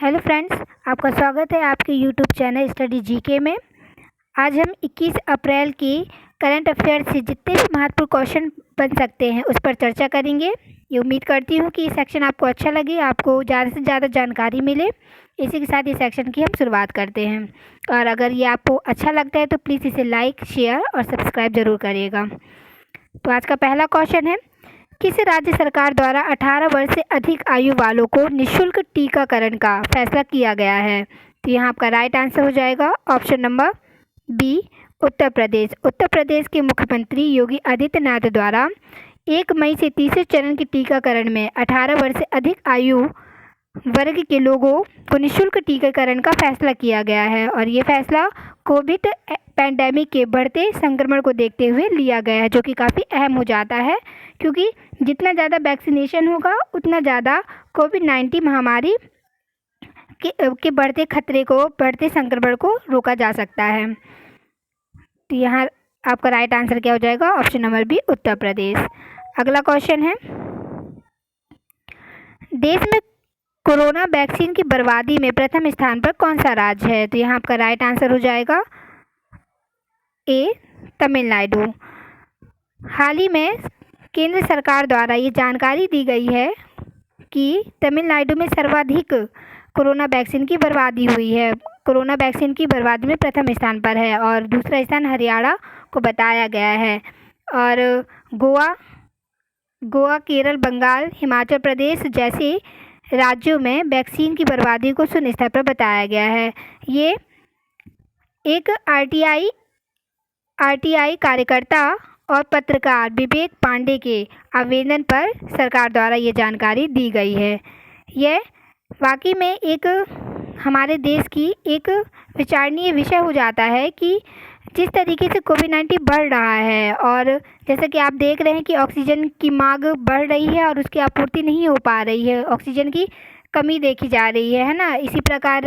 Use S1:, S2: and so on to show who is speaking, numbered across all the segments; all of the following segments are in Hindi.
S1: हेलो फ्रेंड्स, आपका स्वागत है आपके यूट्यूब चैनल स्टडी जीके में। आज हम 21 अप्रैल की करंट अफेयर से जितने भी महत्वपूर्ण क्वेश्चन बन सकते हैं उस पर चर्चा करेंगे। ये उम्मीद करती हूँ कि ये सेक्शन आपको अच्छा लगे, आपको ज़्यादा से ज़्यादा जानकारी मिले। इसी के साथ इस सेक्शन की हम शुरुआत करते हैं और अगर ये आपको अच्छा लगता है तो प्लीज़ इसे लाइक, शेयर और सब्सक्राइब ज़रूर करिएगा। तो आज का पहला क्वेश्चन है, किस राज्य सरकार द्वारा 18 वर्ष से अधिक आयु वालों को निःशुल्क टीकाकरण का फैसला किया गया है? तो यहाँ आपका राइट आंसर हो जाएगा option number B, Uttar Pradesh. Uttar Pradesh के मुख्यमंत्री योगी आदित्यनाथ द्वारा 1 मई से तीसरे चरण के टीकाकरण में 18 वर्ष से अधिक आयु वर्ग के लोगों को निःशुल्क टीकाकरण का फैसला किया गया है और ये फैसला कोविड पैंडेमिक के बढ़ते संक्रमण को देखते हुए लिया गया है, जो कि काफ़ी अहम हो जाता है क्योंकि जितना ज़्यादा वैक्सीनेशन होगा उतना ज़्यादा कोविड-19 महामारी के बढ़ते खतरे को, बढ़ते संक्रमण को रोका जा सकता है। तो यहाँ आपका राइट आंसर क्या हो जाएगा? Option number B, Uttar Pradesh. अगला क्वेश्चन है, देश में कोरोना वैक्सीन की बर्बादी में प्रथम स्थान पर कौन सा राज्य है? तो यहाँ आपका राइट आंसर हो जाएगा ए, तमिलनाडु। हाल ही में केंद्र सरकार द्वारा ये जानकारी दी गई है कि तमिलनाडु में सर्वाधिक कोरोना वैक्सीन की बर्बादी हुई है। कोरोना वैक्सीन की बर्बादी में प्रथम स्थान पर है और दूसरा स्थान हरियाणा को बताया गया है और गोवा, केरल, बंगाल, हिमाचल प्रदेश जैसे राज्यों में वैक्सीन की बर्बादी को शून्य स्तर पर बताया गया है। ये एक आरटीआई कार्यकर्ता और पत्रकार विवेक पांडे के आवेदन पर सरकार द्वारा ये जानकारी दी गई है। यह वाकई में एक हमारे देश की एक विचारणीय विषय हो जाता है कि जिस तरीके से कोविड-19 बढ़ रहा है और जैसा कि आप देख रहे हैं कि ऑक्सीजन की मांग बढ़ रही है और उसकी आपूर्ति नहीं हो पा रही है, ऑक्सीजन की कमी देखी जा रही है ना। इसी प्रकार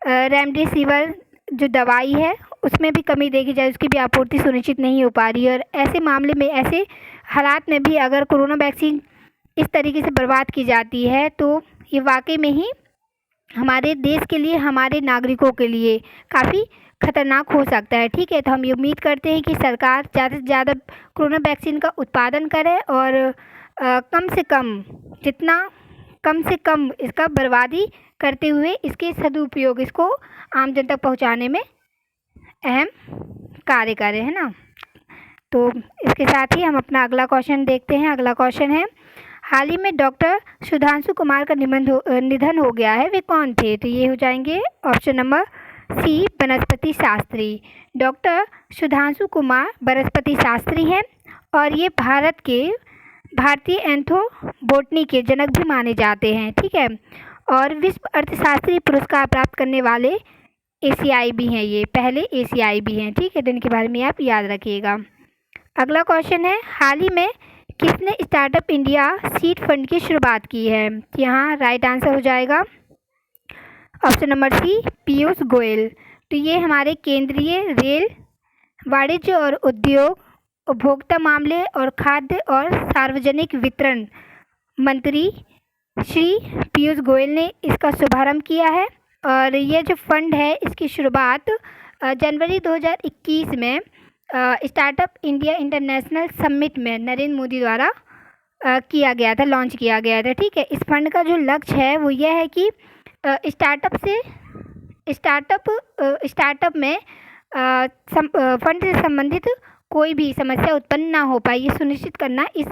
S1: रेमडेसिविर जो दवाई है उसमें भी कमी देखी जाए, उसकी भी आपूर्ति सुनिश्चित नहीं हो पा रही है और ऐसे मामले में, ऐसे हालात में भी अगर कोरोना वैक्सीन इस तरीके से बर्बाद की जाती है तो ये वाकई में ही हमारे देश के लिए, हमारे नागरिकों के लिए काफ़ी खतरनाक हो सकता है। ठीक है, तो हम ये उम्मीद करते हैं कि सरकार ज़्यादा से ज़्यादा कोरोना वैक्सीन का उत्पादन करे और कम से कम इसका बर्बादी करते हुए इसके सदुपयोग, इसको आम जन तक पहुंचाने में अहम कार्य करें, है ना। तो इसके साथ ही हम अपना अगला क्वेश्चन देखते हैं। अगला क्वेश्चन है, हाल ही में डॉक्टर सुधांशु कुमार का निधन हो गया है, वे कौन थे? तो ये हो जाएंगे ऑप्शन नंबर सी, बनस्पति शास्त्री। डॉक्टर सुधांशु कुमार बनस्पति शास्त्री हैं और ये भारतीय एंथ्रोबोटनी के जनक भी माने जाते हैं। ठीक है, और विश्व अर्थशास्त्री पुरस्कार प्राप्त करने वाले एशियाई भी हैं, ये पहले एशियाई भी हैं। ठीक है, तो इनके बारे में आप याद रखिएगा। अगला क्वेश्चन है, हाल ही में किसने स्टार्टअप इंडिया सीड फंड की शुरुआत की है? यहाँ राइट आंसर हो जाएगा option number C, Piyush Goyal. तो ये हमारे केंद्रीय रेल, वाणिज्य और उद्योग, उपभोक्ता मामले और खाद्य और सार्वजनिक वितरण मंत्री श्री पीयूष गोयल ने इसका शुभारंभ किया है और ये जो फंड है इसकी शुरुआत जनवरी 2021 में स्टार्टअप इंडिया इंटरनेशनल समिट में नरेंद्र मोदी द्वारा किया गया था, लॉन्च किया गया था। ठीक है, इस फंड का जो लक्ष्य है वो यह है कि स्टार्टअप में फंड से संबंधित कोई भी समस्या उत्पन्न ना हो पाए, ये सुनिश्चित करना इस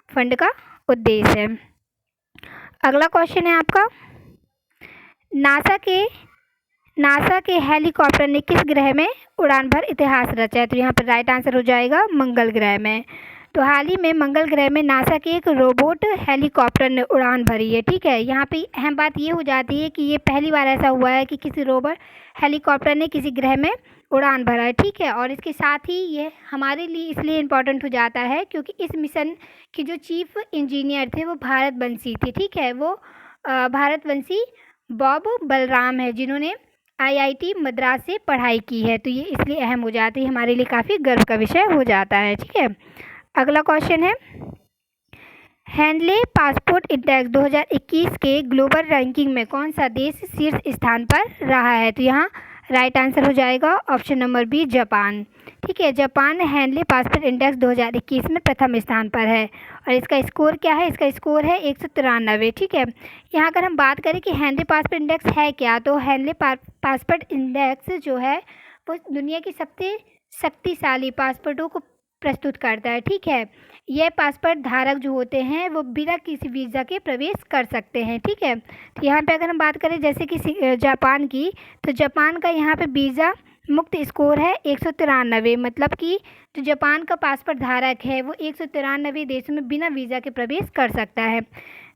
S1: फंड का उद्देश्य है। अगला क्वेश्चन है आपका, नासा के हेलीकॉप्टर ने किस ग्रह में उड़ान भर इतिहास रचा है? तो यहाँ पर राइट आंसर हो जाएगा मंगल ग्रह में। तो हाल ही में मंगल ग्रह में नासा के एक रोबोट हेलीकॉप्टर ने उड़ान भरी है। ठीक है, यहाँ पे अहम बात ये हो जाती है कि ये पहली बार ऐसा हुआ है कि किसी रोबोट हेलीकॉप्टर ने किसी ग्रह में उड़ान भरा है। ठीक है, और इसके साथ ही ये हमारे लिए इसलिए इम्पोर्टेंट हो जाता है क्योंकि इस मिशन के जो चीफ इंजीनियर थे वो भारतवंशी थे। ठीक है, वो भारतवंशी बॉब बलराम है जिन्होंने आईआईटी मद्रास से पढ़ाई की है। तो ये इसलिए अहम हो जाती है, हमारे लिए काफ़ी गर्व का विषय हो जाता है। ठीक है, अगला क्वेश्चन है, हैंडले पासपोर्ट इंडेक्स 2021 के ग्लोबल रैंकिंग में कौन सा देश शीर्ष स्थान पर रहा है? तो यहाँ राइट आंसर हो जाएगा ऑप्शन नंबर बी, जापान। ठीक है, जापान हैंडले पासपोर्ट इंडेक्स 2021 में प्रथम स्थान पर है। और इसका स्कोर क्या है? इसका स्कोर है 193। ठीक है, यहाँ अगर हम बात करें कि हैंडले पासपोर्ट इंडेक्स है क्या, तो हैंडले पासपोर्ट इंडेक्स जो है वो दुनिया की सबसे शक्तिशाली पासपोर्टों को प्रस्तुत करता है। ठीक है, यह पासपोर्ट धारक जो होते हैं वो बिना किसी वीज़ा के प्रवेश कर सकते हैं। ठीक है, तो यहाँ पे अगर हम बात करें जैसे कि जापान की, तो जापान का यहाँ पे वीज़ा मुक्त स्कोर है 193। मतलब कि जो जापान का पासपोर्ट धारक है वो 193 देशों में बिना वीज़ा के प्रवेश कर सकता है।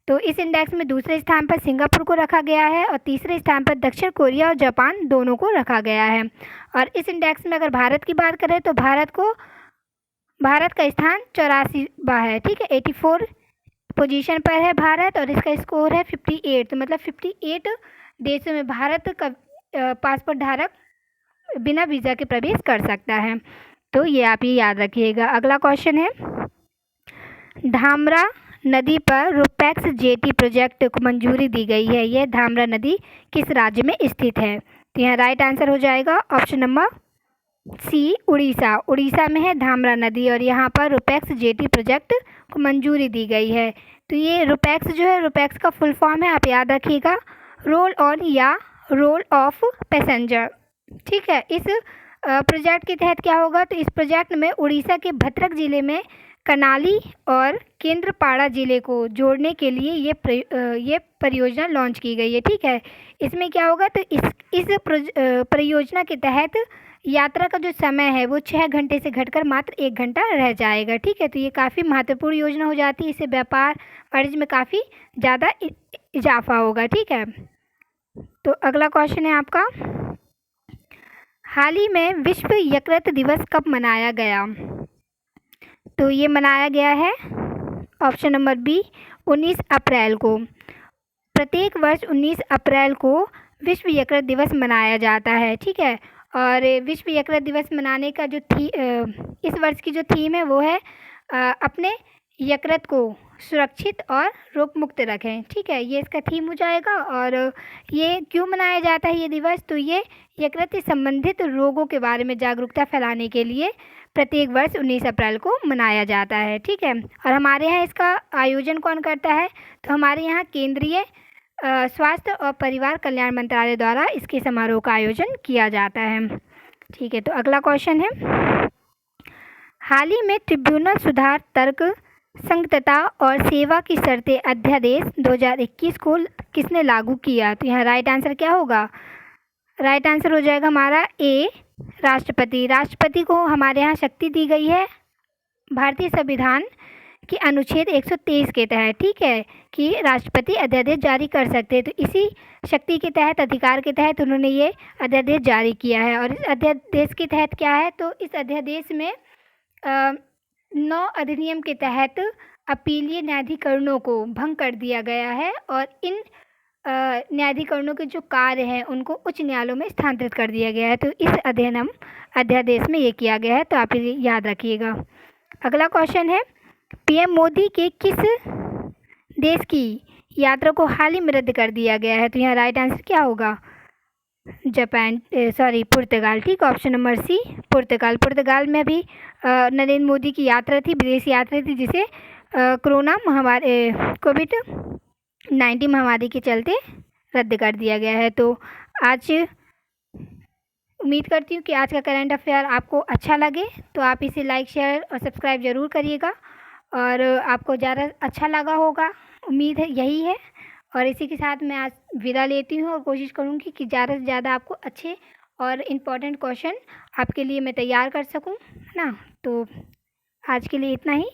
S1: तो इस इंडेक्स में दूसरे स्थान पर सिंगापुर को रखा गया है और तीसरे स्थान पर दक्षिण कोरिया और जापान दोनों को रखा गया है। और इस इंडेक्स में अगर भारत की बात करें तो भारत का स्थान 84वां है। ठीक है, 84 पोजीशन पर है भारत और इसका स्कोर है 58। तो मतलब 58 देशों में भारत का पासपोर्ट धारक बिना वीज़ा के प्रवेश कर सकता है। तो ये आप ये याद रखिएगा। अगला क्वेश्चन है, धामरा नदी पर रोपैक्स जेटी प्रोजेक्ट को मंजूरी दी गई है। यह धामरा नदी किस राज्य में स्थित है? तो यहाँ राइट आंसर हो जाएगा option number C, Orissa. Orissa में है धामरा नदी और यहाँ पर रोपैक्स जेटी प्रोजेक्ट को मंजूरी दी गई है। तो ये रोपैक्स जो है, रोपैक्स का फुल फॉर्म है, आप याद रखिएगा, रोल ऑन या रोल ऑफ पैसेंजर। ठीक है, इस प्रोजेक्ट के तहत क्या होगा? तो इस प्रोजेक्ट में उड़ीसा के भद्रक जिले में कनाली और केंद्रपाड़ा जिले को जोड़ने के लिए ये परियोजना लॉन्च की गई है। ठीक है, इसमें क्या होगा? तो इस परियोजना के तहत यात्रा का जो समय है वो 6 घंटे से घटकर मात्र 1 घंटा रह जाएगा। ठीक है, तो ये काफ़ी महत्वपूर्ण योजना हो जाती है। इससे व्यापार वाणिज्य में काफ़ी ज़्यादा इजाफा होगा। ठीक है, तो अगला क्वेश्चन है आपका, हाल ही में विश्व यकृत दिवस कब मनाया गया? तो ये मनाया गया है ऑप्शन नंबर बी, 19 अप्रैल को। प्रत्येक वर्ष 19 अप्रैल को विश्व यकृत दिवस मनाया जाता है। ठीक है, और विश्व यकृत दिवस मनाने का जो इस वर्ष की जो थीम है वो है अपने यकृत को सुरक्षित और रोग मुक्त रखें। ठीक है, ये इसका थीम हो जाएगा। और ये क्यों मनाया जाता है ये दिवस? तो ये यकृत से संबंधित रोगों के बारे में जागरूकता फैलाने के लिए प्रत्येक वर्ष 19 अप्रैल को मनाया जाता है। ठीक है, और हमारे यहाँ इसका आयोजन कौन करता है? तो हमारे यहाँ केंद्रीय स्वास्थ्य और परिवार कल्याण मंत्रालय द्वारा इसके समारोह का आयोजन किया जाता है। ठीक है, तो अगला क्वेश्चन है, हाल ही में ट्रिब्यूनल सुधार तर्क संगतता और सेवा की शर्तें अध्यादेश 2021 को किसने लागू किया? तो यहाँ राइट आंसर क्या होगा? राइट आंसर हो जाएगा हमारा ए, राष्ट्रपति। राष्ट्रपति को हमारे यहाँ शक्ति दी गई है भारतीय संविधान के अनुच्छेद 123 के तहत। ठीक है, कि राष्ट्रपति अध्यादेश जारी कर सकते हैं। तो इसी शक्ति के तहत, अधिकार के तहत उन्होंने ये अध्यादेश जारी किया है। और इस अध्यादेश के तहत क्या है? तो इस अध्यादेश में 9 अधिनियम के तहत अपीलीय न्यायाधिकरणों को भंग कर दिया गया है और इन न्यायाधिकरणों के जो कार्य हैं उनको उच्च न्यायालयों में स्थानांतरित कर दिया गया है। तो इस अध्यादेश में ये किया गया है, तो आप ये याद रखिएगा। अगला क्वेश्चन है, पीएम मोदी के किस देश की यात्रा को हाल ही में रद्द कर दिया गया है? तो यहाँ राइट आंसर क्या होगा? पुर्तगाल। ठीक, ऑप्शन नंबर सी, पुर्तगाल। पुर्तगाल में भी नरेंद्र मोदी की यात्रा थी, विदेश यात्रा थी, जिसे कोरोना महामारी कोविड-19 महामारी के चलते रद्द कर दिया गया है। तो आज उम्मीद करती हूँ कि आज का करंट अफेयर आपको अच्छा लगे, तो आप इसे लाइक, शेयर और सब्सक्राइब ज़रूर करिएगा और आपको ज़्यादा अच्छा लगा होगा, उम्मीद है यही है। और इसी के साथ मैं आज विदा लेती हूँ और कोशिश करूँगी कि ज़्यादा से ज़्यादा आपको अच्छे और इम्पोर्टेंट क्वेश्चन आपके लिए मैं तैयार कर सकूँ, है ना। तो आज के लिए इतना ही।